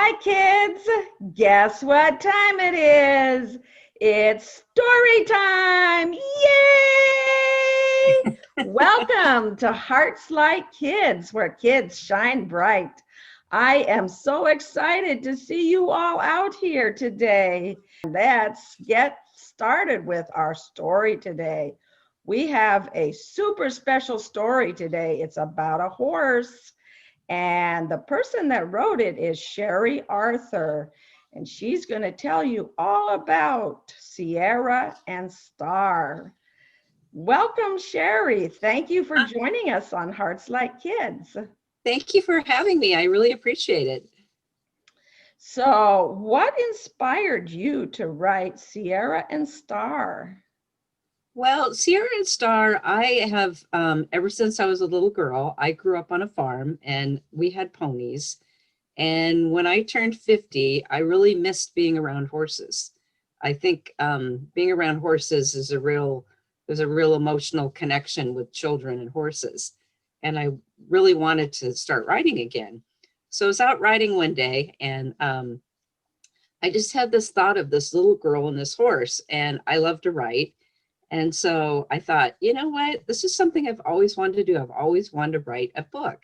Hi, kids. Guess what time it is? It's story time. Yay! Welcome to HartsLight Kids, where kids shine bright. I am so excited to see you all out here today. Let's get started with our story today. We have a super special story today. It's about a horse. And the person that wrote it is Cheri Arthur. And she's going to tell you all about Sierra and Star. Welcome, Cheri. Thank you for joining us on HartsLight Kids. Thank you for having me. I really appreciate it. So, what inspired you to write Sierra and Star? Well, Sierra and Star, I have, ever since I was a little girl, I grew up on a farm and we had ponies. And when I turned 50, I really missed being around horses. I think being around horses is there's a real emotional connection with children and horses. And I really wanted to start riding again. So I was out riding one day and I just had this thought of this little girl and this horse, and I love to write. And so I thought, you know what, this is something I've always wanted to do. I've always wanted to write a book.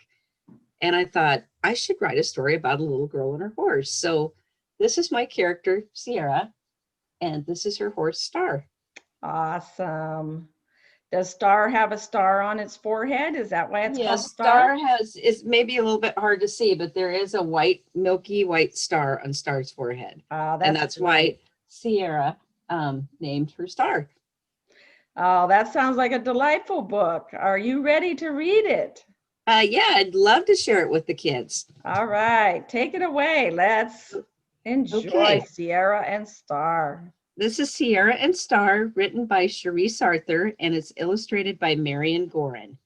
And I thought I should write a story about a little girl and her horse. So this is my character, Sierra, and this is her horse, Star. Awesome. Does Star have a star on its forehead? Is that why it's called Star? Is maybe a little bit hard to see, but there is a white, milky white star on Star's forehead. And that's why Sierra named her Star. Oh, that sounds like a delightful book. Are you ready to read it? Yeah, I'd love to share it with the kids. All right, take it away. Let's enjoy Sierra and Star. This is Sierra and Star, written by Cherise Arthur, and it's illustrated by Marian Gorin.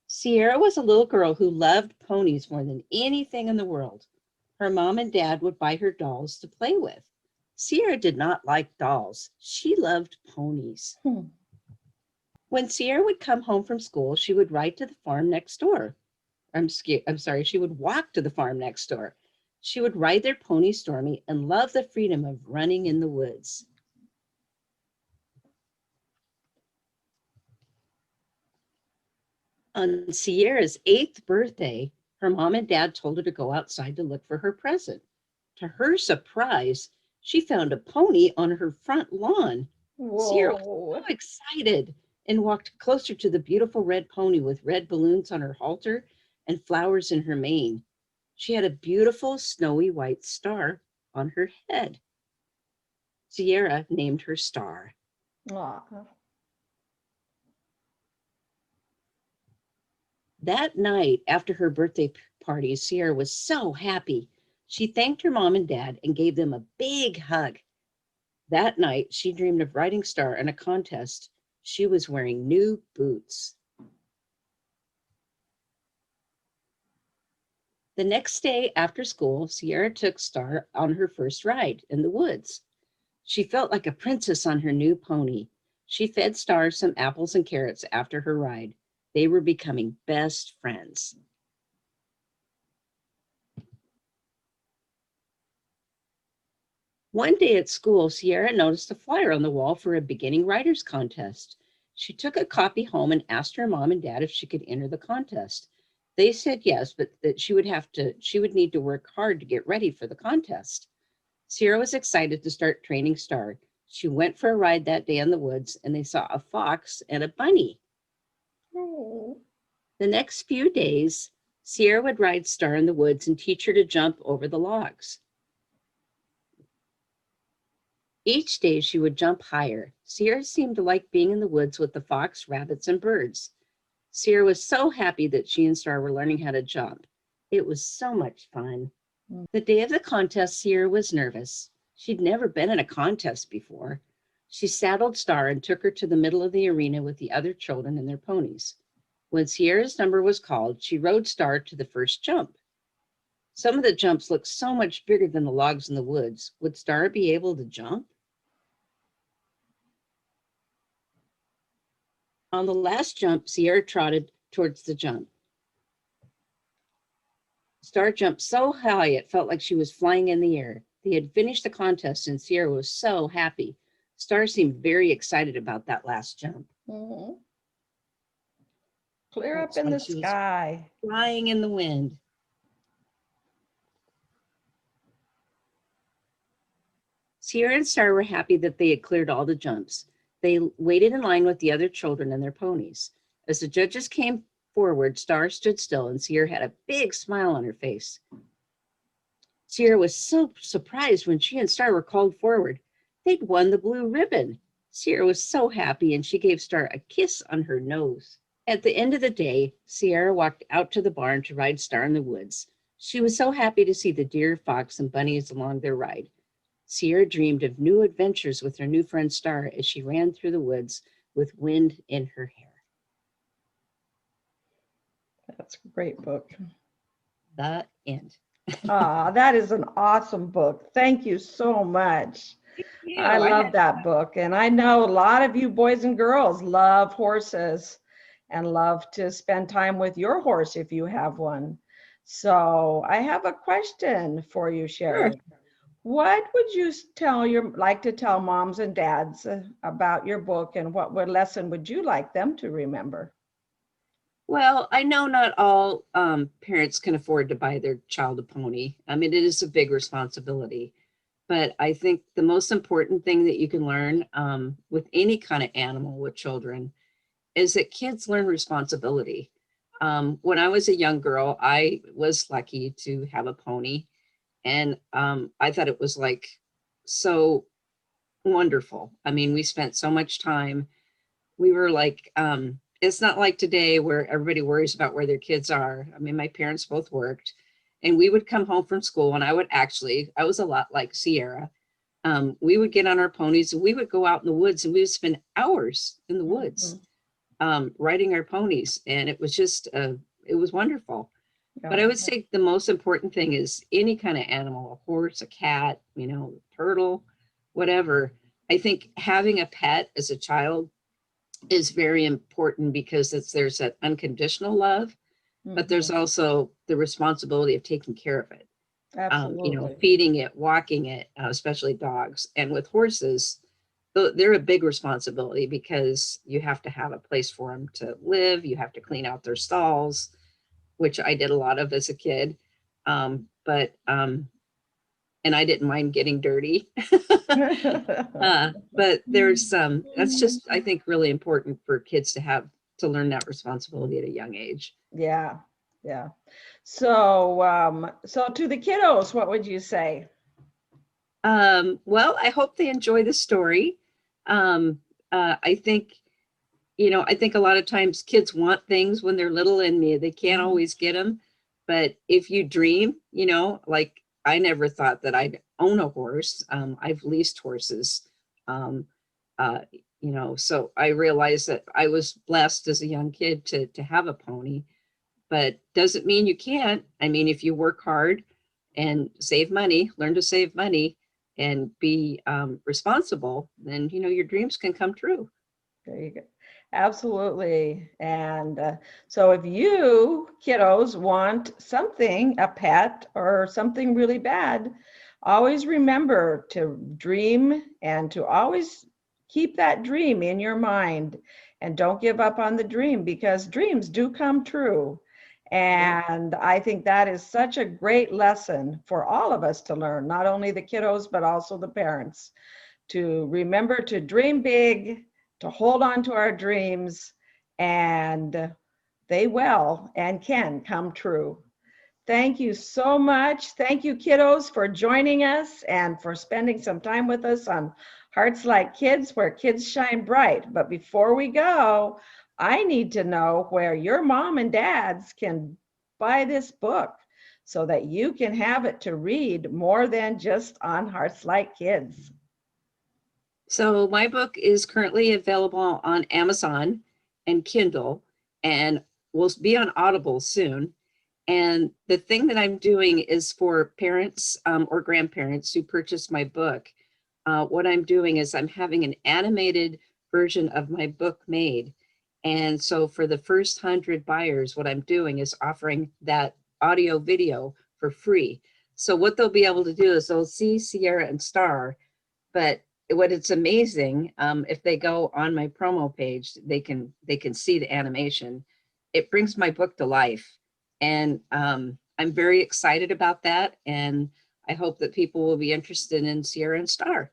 Sierra was a little girl who loved ponies more than anything in the world. Her mom and dad would buy her dolls to play with. Sierra did not like dolls. She loved ponies. When Sierra would come home from school, she would ride to the farm next door. She would walk to the farm next door. She would ride their pony Stormy and love the freedom of running in the woods. On Sierra's 8th birthday, her mom and dad told her to go outside to look for her present. To her surprise, she found a pony on her front lawn. Whoa. Sierra was so excited and walked closer to the beautiful red pony with red balloons on her halter and flowers in her mane. She had a beautiful snowy white star on her head. Sierra named her Star. Aww. That night, after her birthday party, Sierra was so happy. She thanked her mom and dad and gave them a big hug. That night, she dreamed of riding Star in a contest. She was wearing new boots. The next day after school, Sierra took Star on her first ride in the woods. She felt like a princess on her new pony. She fed Star some apples and carrots after her ride. They were becoming best friends. One day at school, Sierra noticed a flyer on the wall for a beginning writers contest. She took a copy home and asked her mom and dad if she could enter the contest. They said yes, but that she would need to work hard to get ready for the contest. Sierra was excited to start training Star. She went for a ride that day in the woods and they saw a fox and a bunny. Oh. The next few days, Sierra would ride Star in the woods and teach her to jump over the logs. Each day she would jump higher. Sierra seemed to like being in the woods with the fox, rabbits, and birds. Sierra was so happy that she and Star were learning how to jump. It was so much fun. The day of the contest, Sierra was nervous. She'd never been in a contest before. She saddled Star and took her to the middle of the arena with the other children and their ponies. When Sierra's number was called, she rode Star to the first jump. Some of the jumps looked so much bigger than the logs in the woods. Would Star be able to jump? On the last jump, Sierra trotted towards the jump. Star jumped so high it felt like she was flying in the air. They had finished the contest and Sierra was so happy. Star seemed very excited about that last jump. Mm-hmm. Clear up Looks in like the she was sky. flying in the wind. Sierra and Star were happy that they had cleared all the jumps. They waited in line with the other children and their ponies. As the judges came forward, Star stood still and Sierra had a big smile on her face. Sierra was so surprised when she and Star were called forward. They'd won the blue ribbon. Sierra was so happy and she gave Star a kiss on her nose. At the end of the day, Sierra walked out to the barn to ride Star in the woods. She was so happy to see the deer, fox, and bunnies along their ride. Sierra dreamed of new adventures with her new friend Star as she ran through the woods with wind in her hair. That's a great book. The end. That is an awesome book. Thank you so much. I love that book. And I know a lot of you boys and girls love horses and love to spend time with your horse if you have one. So I have a question for you, Cheri. Sure. What would you like to tell moms and dads about your book, and what lesson would you like them to remember? Well, I know not all parents can afford to buy their child a pony. I mean, it is a big responsibility, but I think the most important thing that you can learn with any kind of animal with children is that kids learn responsibility. When I was a young girl, I was lucky to have a pony. And I thought it was like so wonderful. I mean, we spent so much time. We were like, it's not like today where everybody worries about where their kids are. I mean, my parents both worked and we would come home from school and I was a lot like Sierra. We would get on our ponies and we would go out in the woods and we would spend hours in the woods riding our ponies. And it was just, it was wonderful. But I would say the most important thing is any kind of animal, a horse, a cat, turtle, whatever. I think having a pet as a child is very important because there's that unconditional love, but there's also the responsibility of taking care of it. Absolutely. Feeding it, walking it, especially dogs. And with horses, they're a big responsibility because you have to have a place for them to live. You have to clean out their stalls, which I did a lot of as a kid. And I didn't mind getting dirty. But there's that's just, I think, really important for kids to learn that responsibility at a young age. Yeah. So, so to the kiddos, what would you say? Well, I hope they enjoy the story. I think a lot of times kids want things when they're little and they can't always get them. But if you dream, like I never thought that I'd own a horse. I've leased horses, so I realized that I was blessed as a young kid to have a pony, but doesn't mean you can't. I mean, if you work hard and learn to save money and be responsible, then, your dreams can come true. There you go. Absolutely. And so if you kiddos want something, a pet or something really bad, always remember to dream and to always keep that dream in your mind and don't give up on the dream, because dreams do come true. And I think that is such a great lesson for all of us to learn, not only the kiddos, but also the parents, to remember to dream big, to hold on to our dreams, and they will and can come true. Thank you so much. Thank you, kiddos, for joining us and for spending some time with us on HartsLight Kids, where kids shine bright. But before we go, I need to know where your mom and dads can buy this book so that you can have it to read more than just on HartsLight Kids. So my book is currently available on Amazon and Kindle, and will be on Audible soon. And the thing that I'm doing is for parents or grandparents who purchase my book. What I'm doing is I'm having an animated version of my book made, And so for the first 100 buyers, what I'm doing is offering that audio video for free. So what they'll be able to do is they'll see Sierra and Star, but what it's amazing, if they go on my promo page, they can see the animation. It brings my book to life. And I'm very excited about that. And I hope that people will be interested in Sierra and Star.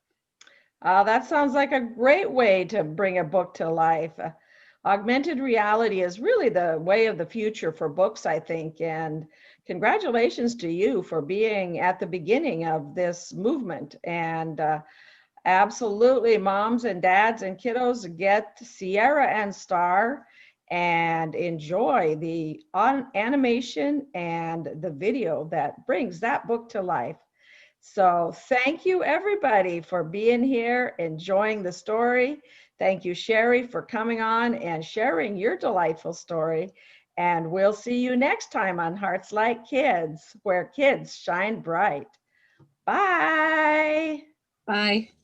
That sounds like a great way to bring a book to life. Augmented reality is really the way of the future for books, I think. And congratulations to you for being at the beginning of this movement. And absolutely, moms and dads and kiddos, get Sierra and Star and enjoy the animation and the video that brings that book to life. So thank you everybody for being here, enjoying the story. Thank you, Cheri, for coming on and sharing your delightful story. And we'll see you next time on HartsLight Kids, where kids shine bright. Bye. Bye.